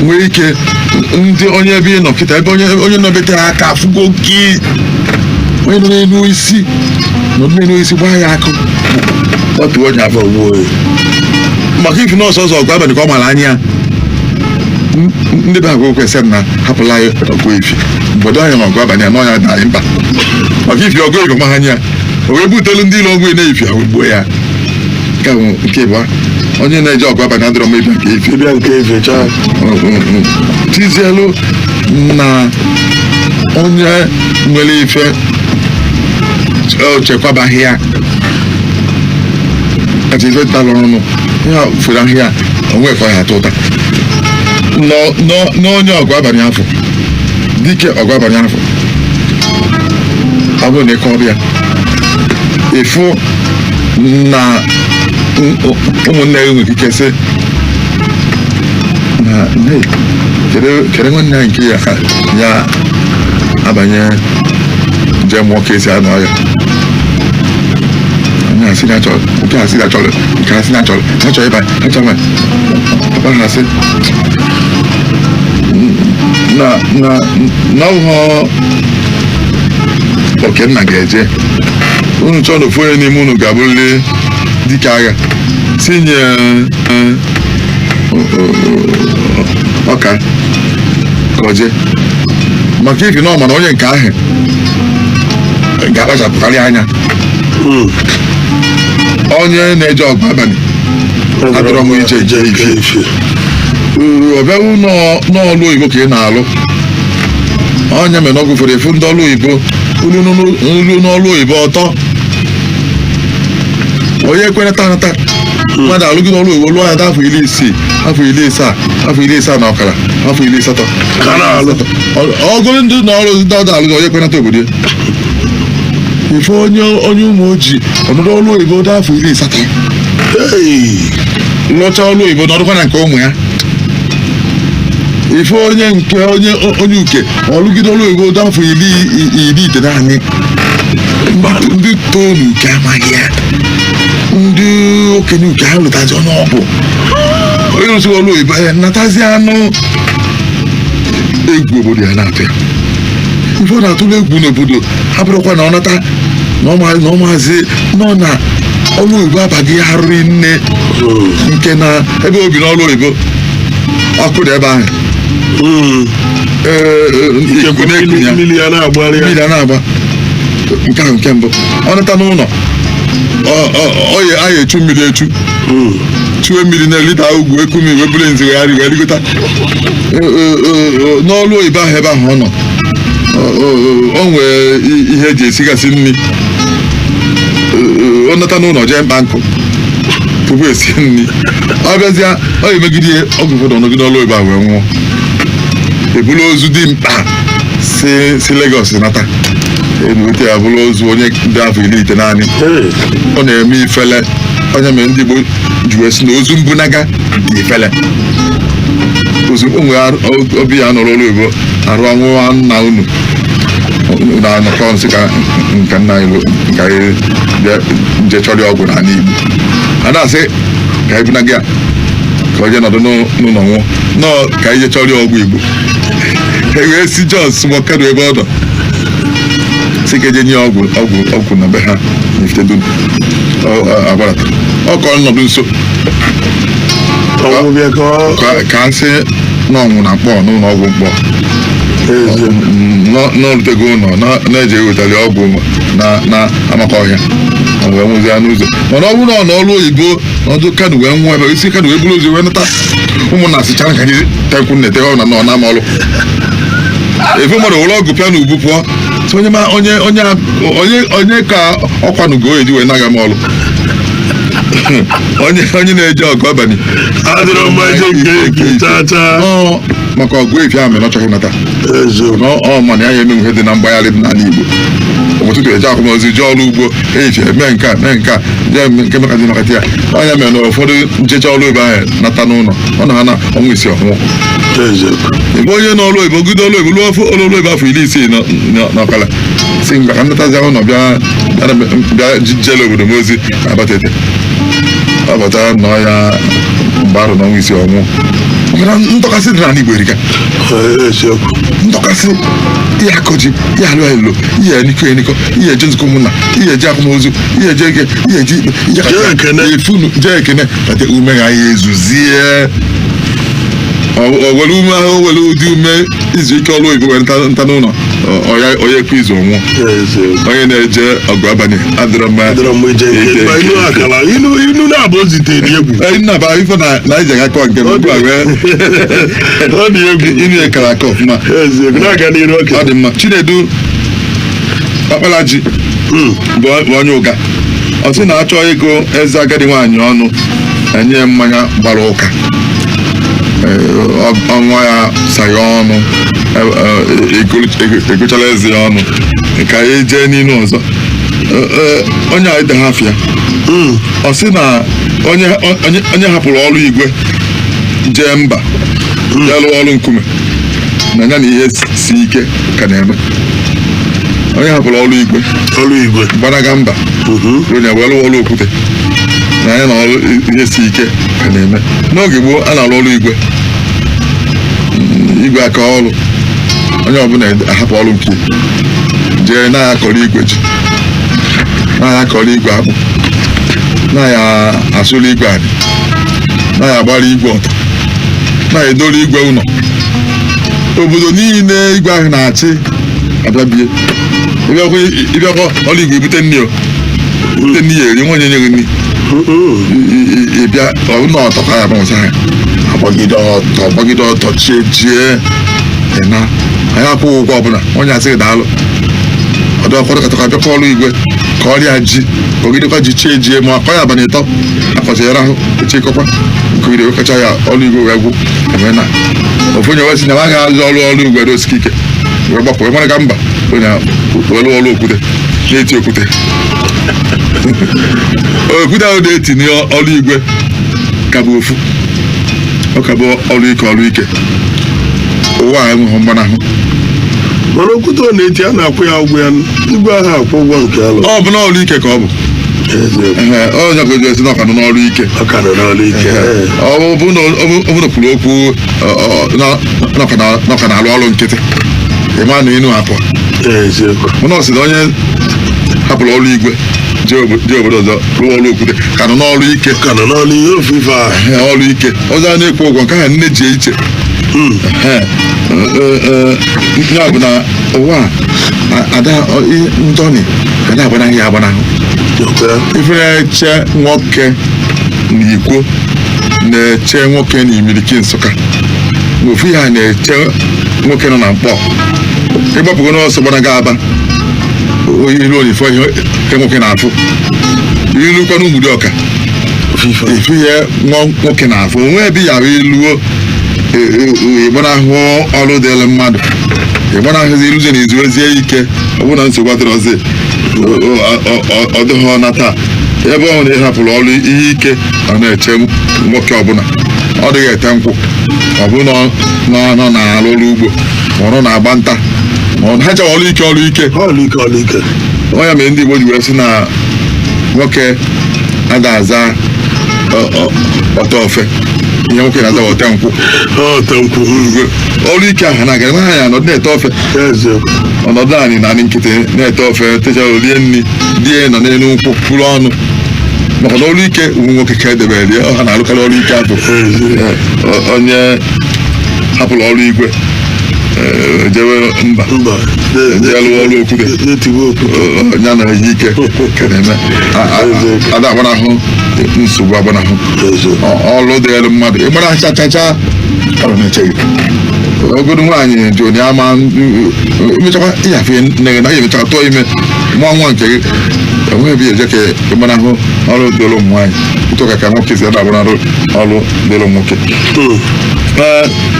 Speaker 1: nwee ike ndị onye ebe ị nọ kịta ebe onye nọbetere aka afụgo gị onye nọ n'elu isi gbaa ya akụ otu onye afọ maka ifi nọọsụ ọzọ ọgụ abalị ka ọ mara anya ya ndị be agwa kwesị na hapụla ya ọgụ ifi mgbodo anya na ọgụ abalị ya n'ọnya dị anyị mkpa maka ifi ọgụ ego maha anya o wee butelu ndị ilo ọgwụ na-efi ahụ gbuo ya nke bụ onye na-eje ọgụ abalị adịrọ m ịbịa nke ifi tizielu na onye nwere ife chekwabaghị ya ati ife talụ ọnụ ya fere ahịa onwekọ ya atọ ụta n'onye ọgụ abalị afọ dike ọgụ abalị afọ ọ bụrụ na ịkọ ọbịa ịfụ na ụmụnne ya nwere ike sị na kere nwanne ya nke ya abanye nje mụọ ka esi anọ ya onye asị na chọrọ nke asị na chọrọ nke asị na chọrọ ha chọrọ ịba ha chọrọ papa ha sị na ụhọ Okenna ga-eje unu chọọ na ofu onye n'ime unu ga-abụrịrị dike agha tinye ọka ka o jee maka ifi na ọ mana onye nke ahụ ga-akpachapụkarị anya onye na-eje ọgụ abalị adọrọ m iche ife ọ bịaghị n'ọlụ oyibo ka ị na-alụ onye mere ọgwụ fere efu ndị ọlụ oyibo nru n'ọlụ oyibo ọtọ onye ekweneta nata mmadụ alụgị n'ọlụ oyibo lụọ ya afọ 60 afọ 17 na ọkara afọ 18 ọgụrụ ndị na ọrụ ndị ọdụ alụgị onye ekweneta obodo ya ife onye ụmụ ojii ọnọdụ ọlụ oyibo dị afọ 18 lụcha ọlụ oyibo n'ọdụkwa na nke ụmụ ya ife onye uke ọlụgide ọlụ oyibo dị afọ 19 naanị ndị toolu uke amaghị ya ndị okenye uke ha lụtazi onye ọbụ onye rụsị ọlụ oyibo ya natazi anụ egwu obodo ya na-atụ ya ife ọ na-atụrụ egwu n'obodo abụrụkwa na ọ nata na ọmazi nọ na ọlụ oyibo abaghị ya arụrị nne nke na ebe obi n'ọlụ oyibo ọkụ dị ebe ahụ mmiri a na-agba nke ahụ nke mbụ ọ nata n'ụlọ oye a echu mmiri echu chue mmiri na lita ugwu ekumi wee bụrụ nzi wee rigota n'ọlụ oyibo ahụ ebe ahụ ọ nọ o nwere ihe eji esigasị nri ọ nata n'ụlọ jee mkpa nkụ tupu esi nri ọ bịazịa ọ ga-emegide ọgwụ ụfọdụ ọnọgide ọlụ oyibo ahụ wee nwụọ ebulu ozu dị mkpa si Lagos nata enweta ya bụrụ ozu onye dị afọ 19 naanị ọ na-eme ifele onye mere ndị Igbo ji wee si na ozu mbunaga dị ifele ozu onwe obi ya nọrọ ọrụ oyibo arụ anwụwa nna unu na-anọkọ nsị ka nka nna anyị nka nje chọrọ ọgwụ n'ala Igbo a na-asị ka ebunaga ya ka o jee nọdụ n'ụlọ nwụọ nọọ ka ije chọrọ ọgwụ Igbo wee si Jos Mokado ebe ọ nọ si ka eje nye ọgwụ na be ha n'Ifitedun agbarata ọ kọrọ nnọdụ nso ka a sị n'ọnwụ na mkpọ n'ụlọ ọgwụ mkpọ n'ọrutego ụlọ na-eje ewetara ọgwụ na amaka ọhịa wee nwụzi ya n'ụzọ mana ọ bụrụ na ọ n'ọrụ oyibo n'ọdụ Kano wee nwụọ ebe isi Kano wee buru ozi wee nata ụmụnna sịchara ka anyị tekwu nnete ọ na ama ọrụ efe mmadụ were ọgụ pịa na ubu pụọ onye ka ọkwanugo eji wee naga m ọrụ onye na-eje ọgụ abalị maka ọgụ efi ahụ mere ọ chọghị nata ọ mana ya ya emenwe ihe dị na mgbagharị dị n'ala Igbo ụtụtụ eje akwamozu jee ọrụ ugbo efi mee nke a jee nke mekati makati ya onye mere na ụfọdụ nchecha ọrụ oyibo ahụ nata n'ụlọ ọ na ha na ọnwa isi ọnwụ ebe onye n'ọrụ oyibo gide ọrụ oyibo lụọ ọrụ oyibo afọ 16 n'ọkala si mgbe ka nnatazi ahụ nọ bịa jele obodo m ozi na Abatete ọ bata nọ ya mgbe arụ n'ọnwa isi ọnwụ maka na ndọkasị dị n'ala Igbo erika.
Speaker 2: eziokwu
Speaker 1: Ndọkasị ihe akọji ihe alụ elo ihe enikọ ihe eje nzukọ ụmụnna ihe eje akwamozu ihe eje ege ihe eje ikpe ihe
Speaker 2: Jee ekene.
Speaker 1: efunu jee ekene kata ume ha ya ezuzie owere ume ahụ owere ụdị ume izu ike ọrụ oyibo were nta n'ụlọ onye ekwe izu ọnwụ
Speaker 2: eziokwu
Speaker 1: onye na-eje ọgụ abalị adịrọ mma
Speaker 2: adịrọ m ije nke mba inu akala inu na-abụ o zitere egwu
Speaker 1: nna ba ife na ije ga akọ nke m ugbu a wee
Speaker 2: ọ dị egwu
Speaker 1: inu ya kara aka ọfụma
Speaker 2: eziokwu na-aga n'iru oke
Speaker 1: ọ dị mma Chinedu Ọkpalaji bụ onye ụga ọ sị na achọ ego eze agadi nwaanyị ọnụ enye mmanya gbara ụka ọnwa ya saya ọnụ egochala eze ya ọnụ ka ya jee n'ilu ọzọ onye a ide ha afịa ọ sị na onye hapụrụ ọrụ igwe jee mba ya lụọ ọrụ nkume na ya na ihe si ike ka na-eme onye hapụrụ ọrụ igwe gbanaga mba onye wee lụọ ọrụ okwute na anya na ọrụ ihe si ike ka na-eme n'oge gboo a na-alụ ọrụ igwe aka ọrụ onye ọbụla ahapụ ọrụ nke jee na-aya kọrọ igwe ji na-aya kọrọ igwe akpụ na-aya asụrụ igwe adị na-aya agbara igwe ọtọ na-edoro igwe ụlọ obodo niile igwe ahụ na-achị abịabie ịbịakwa ọrụ igwe ebute nri ya eri nwa onye nyeghị nri ịbịa ọbụna ọtọkwa ya bụsa ha agbagide ọtọ chie na anyị akwụghị ụgwọ ọbụla onye asịghị daalụ ọdụ ọkọdụ katọka bịakwa ọrụ igwe ka ọrịa ji ogidekwa ji chie jie ma akọ ya abalị ịtọ akọchara ahụ echekọkwa nkogide wekacha ya ọrụ igwe wee gwụ eme na ofu onye wee si na agaghị azụ ọrụ igwe dosike ike wee gbapụ mara ka mba onye wee lụọ ọrụ okwute na-eti okwute okwute ahụ na-eti n'ọrụ igwe ka bụ ofu ọ ka bụ ọrụ ike ụwa a enweghị mgbanahụ
Speaker 2: mana okwute ọ na-eti a na-akwụ ya ụgwọ ya igwe ahụ akwụ ụgwọ nke alụ
Speaker 1: ọ bụ n'ọrụ ike ka ọ bụ onye ka oji esi n'ọka nọ n'ọrụ ike ọ bụ na kwuru okwu n'ọka na-alụ ọrụ nkịtị ịma na ịnụ apụ mana ọ sị na onye hapụrụ ọrụ igwe jee obodo ọzọ rụọ ọrụ okwute ka nọ n'ọrụ ike ọrụ ike ọzọ a na-ekwu ụgwọ nke ahụ nne ji iche ya bụ na ụwa ada ndọni ga na-agbanahụ ya agbanahụ ifere che nwoke n'ikwo na-eche nwoke n'imiriki Nsụka ofu ya na-eche nwoke nọ na Mkpọ ịgbapụgo n'ọsọ gbanaga Aba ilu olifo ihe nwoke na-afụ ilukwa n'Ụmụdị Ọka ifu ihe nwoke na-afụ onwe ebe ya bụ iluo ịgbanahụ ọrụ dịrị mmadụ ịgbanahụzi iluzie na izu ezie ike ọbụna nsogbu adịrọzi ọ dịghị ọna taa ebe ọ na ịhapụrụ ọrụ ihe ike ọ na-eche nwoke ọbụla ọ dịghị ete nkwụ ọbụna nọ na-arụ ọrụ ugbo ma ọrụ na-agba nta ma ọ ha chawa ọrụ ike onye mere ndị Igbo ji wee sị na nwoke ada aza ọta ofe ihe nwoke na-aza ọta nkwụ ọrụ ike ahụ na-aga nwe ha ya nọdụ na-ete ofe ọnọdụ anyị na nkịtị na-ete ofe techara rie nri di ya nọ n'elu nkwụ pụrụ ọnụ maka na ọrụ ike ụmụ nwoke ka edebere rie ọha na-arụkarị ọrụ ike ahụ onye hapụrụ ọrụ igwe jewe mba jee lụọ ọrụ okwute ya na eji ike ka na-eme ada agbanahụ nsogbu agbanahụ ọrụ dịrị mmadụ ịgbara chachacha ọrụ na-echeghị ogodo nwaanyị ji onye ama emechakwa ịhafe nne na ya emechakwa tụọ ime nwa nke gị enweghị ebe eje ka ịgbanahụ ọrụ dịrị ụmụ nwaanyị ụtụka ka nwoke si na-agbanahụ ọrụ dịrị nwoke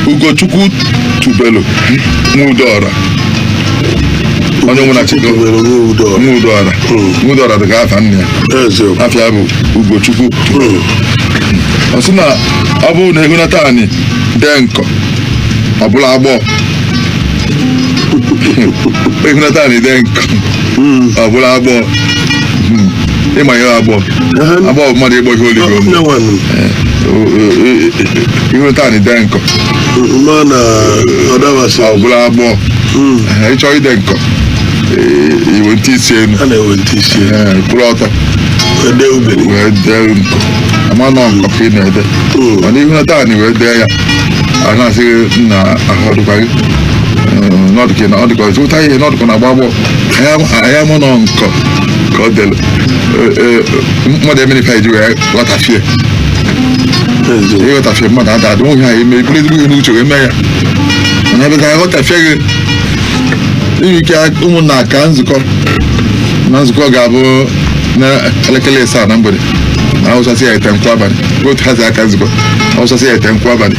Speaker 1: Ugochukwu Tubelu Nwudọra onye nwụnachiko Nwudọra dị ka afa nne ya afịa bụ Ugochukwu ọ sị na ọ bụrụ na ehunata anyị dee nkọ ọbụla agbọọ ehunata anyị dee nkọ ọbụla agbọọ ịma ihe agbọọ bụ mmadụ ịgbọ ihe oligo ihe taa na ide nkọ
Speaker 2: ma na ọdabasị
Speaker 1: ọbụla agbọọ ịchọ ide nkọ iwe ntị isi enu
Speaker 2: a na-ewe ntị isi
Speaker 1: kwụrụ ọtọ
Speaker 2: ede ubere
Speaker 1: wee dee nkọ ama nọ nkọ ka ị na-ede mana ihe taa na wee dee ya a na-asị nna ahụ ọdụkwa gị n'ọdụkị na ọdụkọ zụta ihe n'ọdụkọ na agba agbọọ anya mụ nọ nkọ ka ọ delu mmadụ emenifa iji wee ghọtafie ịghọtafie mmadụ ada adị nwoke anyị eme iburu ezigbo ihe n'uche wee mee ya mana ebe ka aghọtafie gị inwe ike ụmụnna ka nzukọ ga-abụ n'elekere asaa na mgbede na awụsasị ya ete nkwụ abalị otu hazi aka nzukọ awụsasị ya ete nkwụ abalị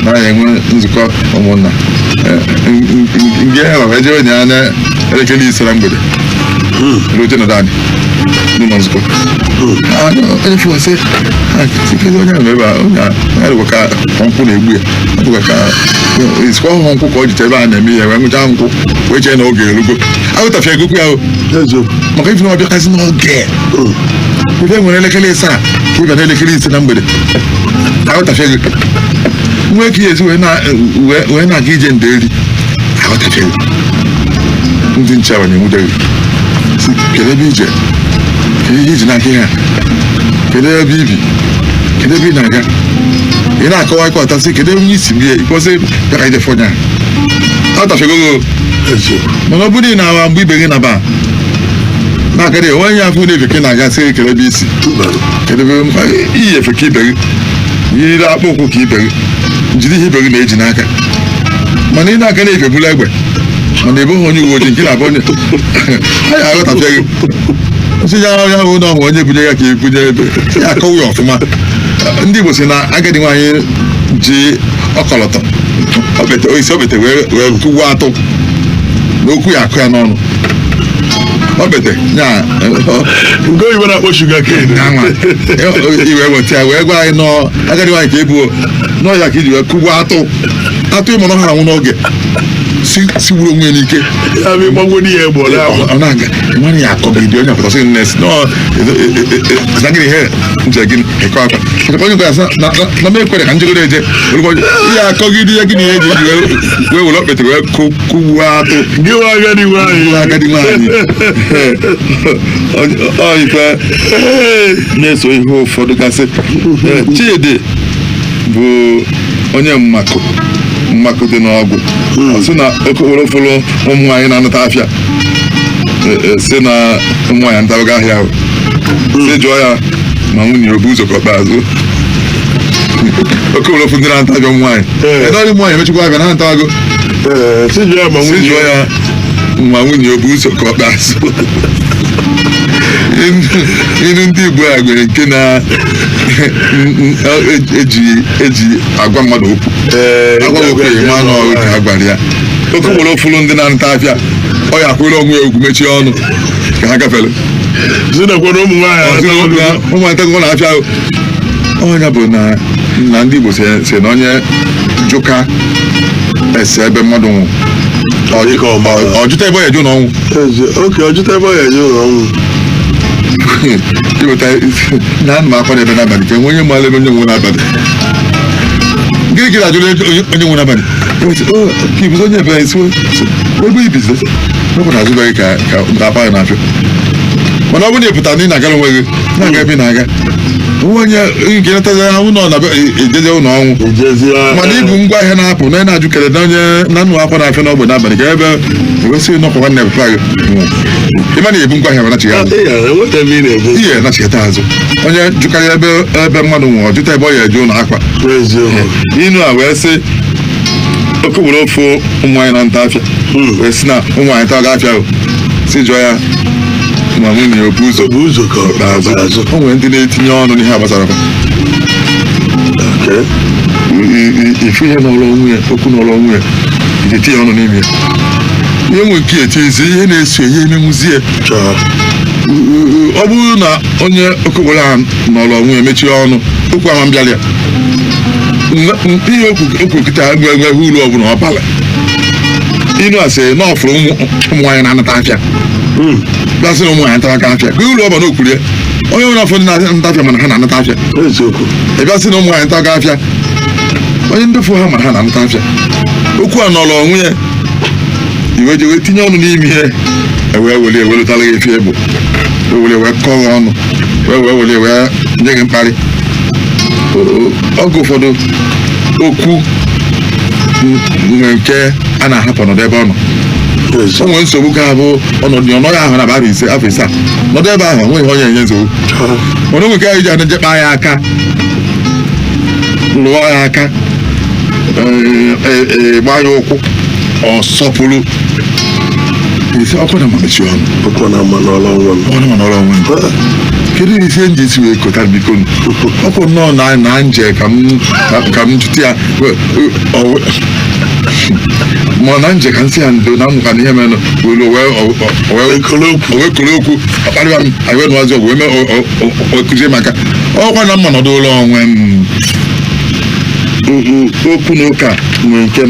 Speaker 1: na ya enwe nzukọ ụmụnna nke ya wee jee onye anya elekere ise na mgbede rute na dani n'ụlọ nzukọ onye fụwasị onye ahụ ebe onye arụkwa ka nkwụ na-egbu ya arụkwa ka isikwa ọhụụ nkwụ ka o jite ebe a na-eme ya wee nwụcha nkwụ wee chee na oge erugo ahụtafịa egokwu ya maka ife na ọbịakazi n'oge ife nwere elekere asaa ka ịbịa n'elekere ise na mgbede ahụtafịa gị nwee ka ihe ezi wee na-aga ije nderi ahụtafịa gị ndị nche abanye nwude gị kedu ebe ije kedu ihe iji n'aka ihe a kedu ebe ibi kedu ebe ị na-aga ị na-akọwa ịkọ ọtasị kedu ebe onye isi bie ịkpọsị bịa ka ijefe onye a ahụtafịa gị mana ọ bụrụ na awa mgbe ibe gị na ba na-akarị onwe nye afọ na-efe ka na-aga sị kedu ebe isi kedu ebe iyi efe ka ibe gị yiri akpụ ụkwụ ka ibe gị jiri ihe ibe gị na-eji n'aka mana ị na-aga na-efe bụla egbe mana ebe onye uwe ojii nke na-abụ onye anyị aghọtafịa gị nsị ya ya hụ na ọhụ onye bunye ya ka ebunye ebe ya akọwa ya ọfụma ndị Igbo si na agadi nwaanyị ji ọkọlọtọ isi obete wee kụwa atụ na okwu ya akụ ya n'ọnụ obete ya
Speaker 2: nke oyibo na-akpọ shuga cane
Speaker 1: iwe weta ya wee gwa anyị nọ agadi nwaanyị ka ebuo n'ọya ka iji wee kụwa atụ ịmụrụ ha anwụ n'oge sigburu onwe n'ike ọ na-aga nwanne ya akọgide onye apụtasị nnes nagịrị ihe nje gị ekọ akwa onye nkwa ya na m ekwere ka njegoro eje ihe akọgide ya gị na ihe eji wee were okpete wee kụwa atụ
Speaker 2: agadi
Speaker 1: nwaanyị ife na-eso ihe ụfọdụ gasị Chidi bụ onye mmakụ dị n'ọgwụ ọ sị na okokporo fụrụ ụmụ nwaanyị na-anata afịa si na ụmụ nwaanyị ntabaga ahịa ahụ si jụọ ya ma nwunye obu ụzọ ka ọkpeazụ okokporo fụ ndị na-anta afịa ụmụ nwaanyị ọrụ ụmụ nwaanyị emechikwa afịa na ntabago si jụọ ya ma nwunye obu ụzọ ka ọkpeazụ ilu ndị Igbo a nwere nke na-eji agwa mmadụ okwu agwa okwu ma n'ọrụ ka a gwara ya oke nwere ofulu ndị na-anata afịa ọ ya akwụrụ onwe ya okwu mechie ọnụ ka ha gafere
Speaker 2: ụmụ
Speaker 1: ntakọ na afịa ọnya bụ na ndị Igbo si na onye jụka ese ebe mmadụ nwụ ọjụta ebe ọ ya eju n'ọnwụ iweta na ana m akwa n'ebe n'abalị ka enwe onye maara ebe onye nwe n'abalị gịnị gị na-ajụrụ onye nwe n'abalị ka ibuzo onye ebe esi ebe ibizi ọbụ na azụbaghị ka apa ya na-afịa mana ọ bụrụ na ị pụtara na ị na-agara onwe gị na-aga ebe ị na-aga onye nke netazi ahụ nọ na ejeje ụlọ ọnwụ mana ibu ngwa ahịa na-apụ na ị na-ajụ kere na onye na nnụ akwa na-afịa n'ogbe n'abalị ka ebe ewesị nọkwa nwanne papa gị ịma na ebu ngwa ahịa ihe nachigata azụ onye jụkarịa ebe mmadụ nwụrụ jụta ebe ọ ya eje ụlọ akwa inu a wee sị okokporo ofu ụmụ nwaanyị na nta afịa wee sị na ụmụ nwaanyị taga afịa si jụọ ya ma nwunye obu ụzọ ka azụ o nwere ndị na-etinye ọnụ n'ihe gbasara ifu ihe n'ọrụ onwe ya okwu n'ọrụ onwe ya etinye ọnụ n'ime ya ihe nwe nke etizi ihe na-eso ihe emenwuzie ọ bụrụ na onye okokporo ahụ n'ọrụ onwe ya mechie ọnụ okwu ama mbịala ya ihe okwu kịta enweghị uru ọbụla ọ bara inu asị na ọfụrụ ụmụ nwaanyị na-anata afịa gasị na ụmụ nwaanyị ntara aka afịa gị ụlọ ọba n'okwuru ya onye nwere ụfọdụ na-ata afịa mana ha na-anata afịa
Speaker 2: eziokwu
Speaker 1: ị bịa sị na ụmụ nwaanyị ntaga afịa onye ndị fụ ha mara ha na-anata afịa okwu a nọrọ onwe ya iwe je wee tinye ọnụ n'ime ihe ewee weli ewelụtara gị efi ebu eweli wee kọọ gị ọnụ wee weli wee nye gị mkparị oge ụfọdụ okwu nke a na-ahapụ n'ọdụ ebe ọ nọ o nwere nsogbu ka bụ ọnọdụ ọnọdụ ahụ na afọ ise nọdụ ebe ahụ onweghị onye enye nsogbu mana o nwere ka ji adịjekpa ya aka lụọ ya aka gbaa ya ụkwụ ọ sọpụrụ isi ọkụ na mamachi ọnụ
Speaker 2: ọkụ na ama n'ọrụ onwe
Speaker 1: kedu isi nji isi wee kọta biko ọkụ nnọọ na nje ka m jụta ya ma na nje ka nsị ya ndo na mmụka na ihe mere wee kolo okwu ọkparịwa m anyị wee nụwazi ọgwụ wee mee okuzie maka ọkwa na mma nọdụ ụlọ onwe m okwu na ụka nwere nke